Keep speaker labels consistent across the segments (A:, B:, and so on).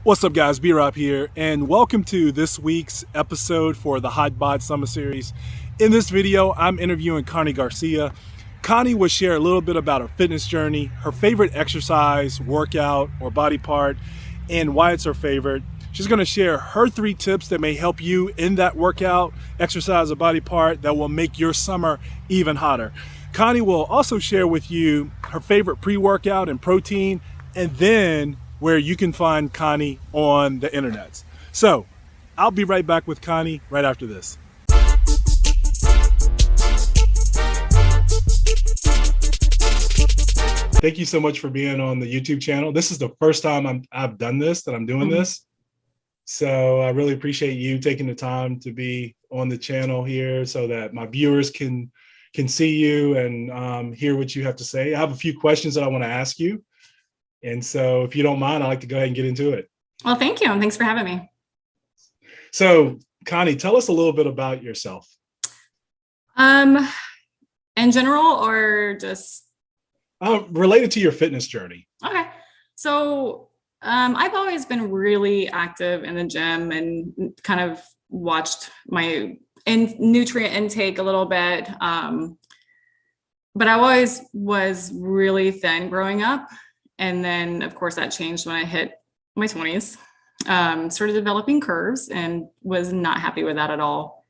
A: What's up, guys? B-Rob here, and welcome to this week's episode for the Hot Bod Summer Series. In this video, I'm interviewing Connie Garcia. Connie will share a little bit about her fitness journey, her favorite exercise, workout, or body part, and why it's her favorite. She's going to share her 3 tips that may help you in that workout, exercise, or body part that will make your summer even hotter. Connie will also share with you her favorite pre-workout and protein, and then where you can find Connie on the internet. So I'll be right back with Connie right after this. Thank you so much for being on the YouTube channel. This is the first time I've done this, that I'm doing this. So I really appreciate you taking the time to be on the channel here so that my viewers can see you and hear what you have to say. I have a few questions that I want to ask you. And so if you don't mind, I'd like to go ahead and get into it.
B: Well, thank you. And thanks for having me.
A: So Connie, tell us a little bit about yourself.
B: In general, or just?
A: Related to your fitness journey.
B: Okay. So I've always been really active in the gym and kind of watched my nutrient intake a little bit. But I always was really thin growing up. And then, of course, that changed when I hit my 20s, started developing curves and was not happy with that at all.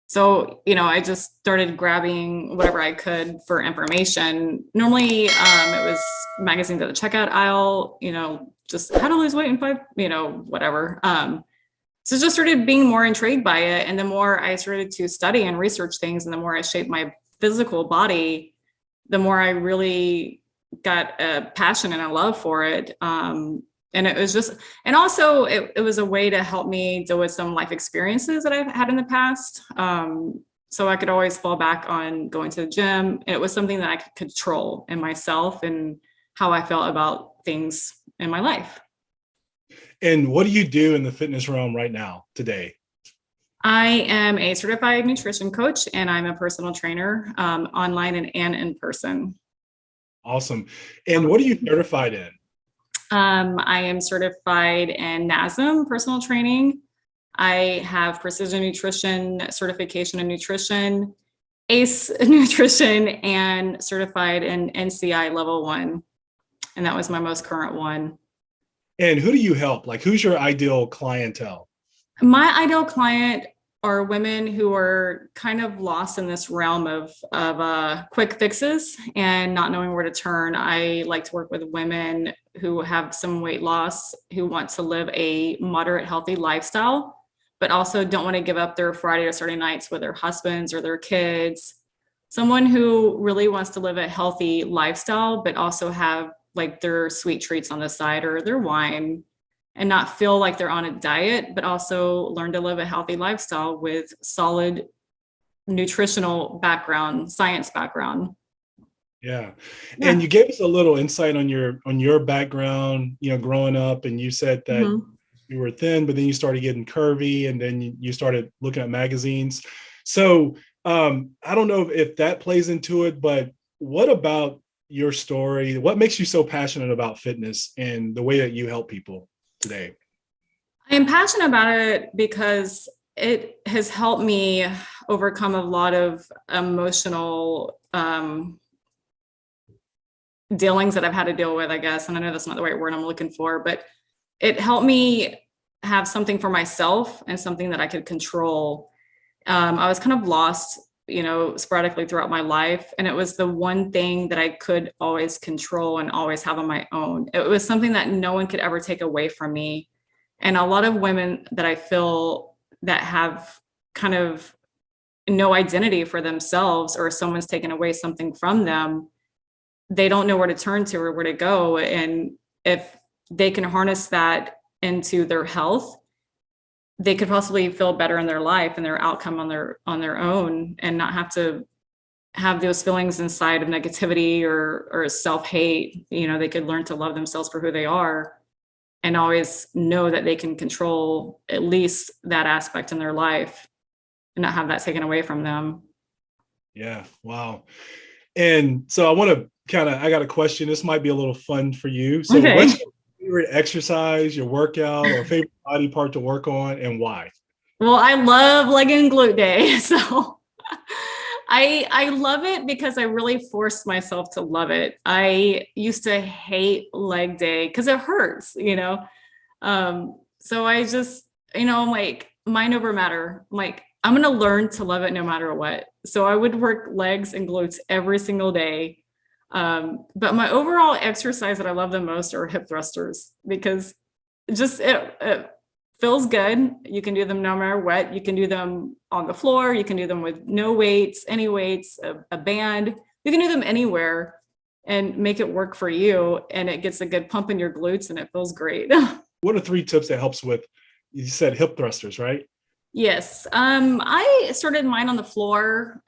B: So, I just started grabbing whatever I could for information. Normally, it was magazines at the checkout aisle, just how to lose weight in 5, whatever. So just started being more intrigued by it. And the more I started to study and research things and the more I shaped my physical body, the more I really got a passion and a love for it. And it was just, and also it was a way to help me deal with some life experiences that I've had in the past. So I could always fall back on going to the gym. It was something that I could control in myself and how I felt about things in my life.
A: And what do you do in the fitness realm right now, today?
B: I am a certified nutrition coach and I'm a personal trainer, online and in person.
A: Awesome. And what are you certified in?
B: I am certified in NASM, personal training. I have precision nutrition certification in nutrition, ACE nutrition, and certified in NCI level 1. And that was my most current one.
A: And who do you help? Like, who's your ideal clientele?
B: My ideal client are women who are kind of lost in this realm of quick fixes and not knowing where to turn. I like to work with women who have some weight loss, who want to live a moderate, healthy lifestyle, but also don't want to give up their Friday or Saturday nights with their husbands or their kids. Someone who really wants to live a healthy lifestyle, but also have like their sweet treats on the side or their wine, and not feel like they're on a diet, but also learn to live a healthy lifestyle with solid nutritional background, science background.
A: Yeah. And you gave us a little insight on your background, growing up, and you said that you were thin, but then you started getting curvy, and then you started looking at magazines. So I don't know if that plays into it, but what about your story? What makes you so passionate about fitness and the way that you help people today?
B: I am passionate about it because it has helped me overcome a lot of emotional dealings that I've had to deal with, I guess. And I know that's not the right word I'm looking for, but it helped me have something for myself and something that I could control. I was kind of lost, sporadically throughout my life. And it was the one thing that I could always control and always have on my own. It was something that no one could ever take away from me. And a lot of women that I feel that have kind of no identity for themselves, or someone's taken away something from them, they don't know where to turn to or where to go. And if they can harness that into their health, they could possibly feel better in their life and their outcome on their own, and not have to have those feelings inside of negativity or self-hate. They could learn to love themselves for who they are and always know that they can control at least that aspect in their life and not have that taken away from them.
A: Yeah. Wow. And so I got a question. This might be a little fun for you. So
B: okay.
A: favorite exercise, your workout, or favorite body part to work on, and why?
B: Well, I love leg and glute day. So I love it because I really forced myself to love it. I used to hate leg day because it hurts, you know. So I just, I'm like mind over matter. I'm like, I'm gonna learn to love it no matter what. So I would work legs and glutes every single day. But my overall exercise that I love the most are hip thrusters because just it feels good. You can do them no matter what. You can do them on the floor. You can do them with no weights, any weights, a band. You can do them anywhere and make it work for you. And it gets a good pump in your glutes and it feels great.
A: What are 3 tips that helps with, you said hip thrusters, right?
B: Yes. I started mine on the floor,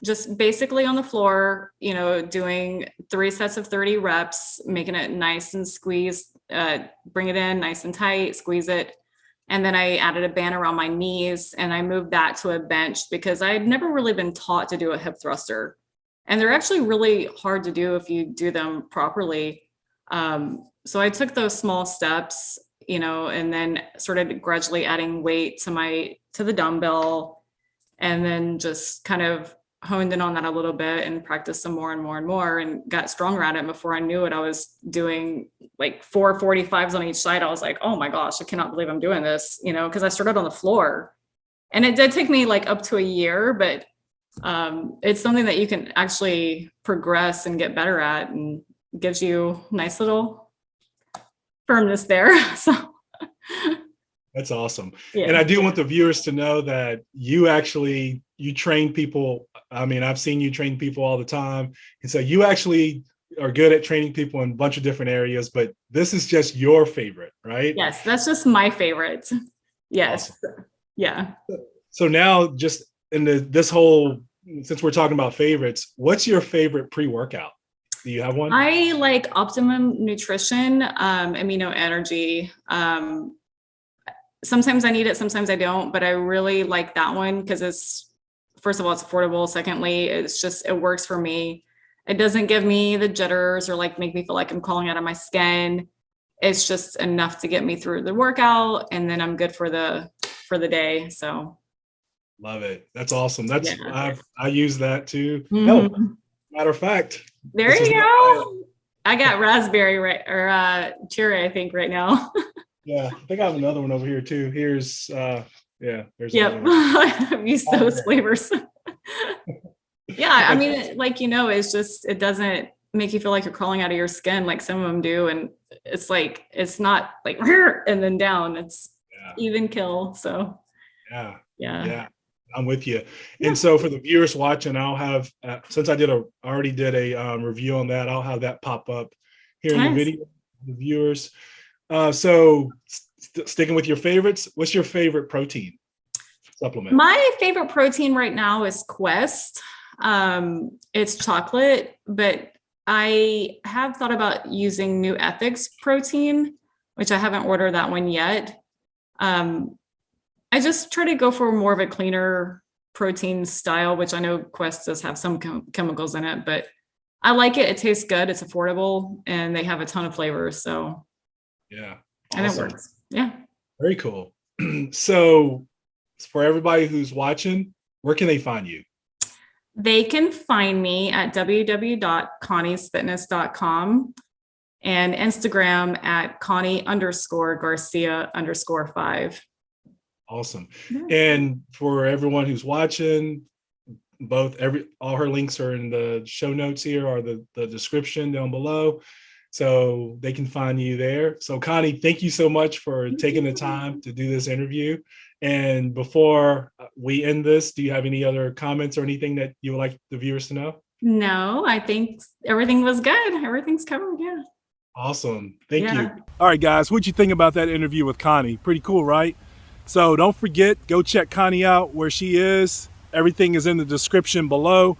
B: just basically on the floor, doing 3 sets of 30 reps, making it nice and squeezed, bring it in nice and tight, squeeze it. And then I added a band around my knees and I moved that to a bench because I had never really been taught to do a hip thruster. And they're actually really hard to do if you do them properly. So I took those small steps, and then started gradually adding weight to the dumbbell, and then just kind of honed in on that a little bit and practiced some more and more and more and got stronger at it. Before I knew it, I was doing like 4 45s on each side. I was like, oh my gosh, I cannot believe I'm doing this, because I started on the floor. And it did take me like up to a year, but it's something that you can actually progress and get better at, and gives you nice little firmness there. So
A: That's awesome.
B: yeah.
A: And I do want the viewers to know that you train people. I mean, I've seen you train people all the time. And so you actually are good at training people in a bunch of different areas, but this is just your favorite, right?
B: Yes, that's just my favorite. Yes.
A: Awesome.
B: Yeah.
A: So now just this whole, since we're talking about favorites, what's your favorite pre-workout? Do you have one?
B: I like Optimum Nutrition, Amino Energy. Sometimes I need it, sometimes I don't, but I really like that one because first of all, it's affordable. Secondly, it works for me. It doesn't give me the jitters or like make me feel like I'm crawling out of my skin. It's just enough to get me through the workout, and then I'm good for the day. So
A: love it. That's awesome.
B: Yeah.
A: I use that too.
B: Mm-hmm.
A: No, matter of fact,
B: there you go. I got raspberry or cherry, I think, right now.
A: Yeah, I think I have another one over here too. Here's there's
B: yep. I've used those flavors. Yeah, I mean, it's just, it doesn't make you feel like you're crawling out of your skin like some of them do, and it's like, it's not like and then down. It's even kill. So yeah,
A: I'm with you. And so for the viewers watching, I'll have since I already did a review on that, I'll have that pop up here in the video. The viewers. So sticking with your favorites, what's your favorite protein supplement?
B: My favorite protein right now is Quest. It's chocolate, but I have thought about using New Ethics protein, which I haven't ordered that one yet. I just try to go for more of a cleaner protein style, which I know Quest does have some chemicals in it, but I like it. It tastes good. It's affordable, and they have a ton of flavors. So
A: yeah.
B: Awesome. And it works. Yeah.
A: Very cool. So for everybody who's watching, where can they find you?
B: They can find me at www.conniesfitness.com and Instagram at Connie_Garcia_5.
A: Awesome. Yeah. And for everyone who's watching, all her links are in the show notes here, or the description down below. So they can find you there. So Connie, thank you so much for taking the time to do this interview. And before we end this, do you have any other comments or anything that you would like the viewers to know?
B: No, I think everything was good. Everything's covered. Yeah.
A: Awesome. Thank you. All right, guys, what'd you think about that interview with Connie? Pretty cool, right? So don't forget, go check Connie out where she is. Everything is in the description below.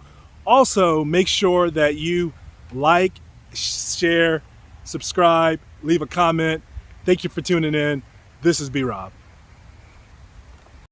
A: Also, make sure that you like, share, subscribe, leave a comment. Thank you for tuning in. This is B-Rob.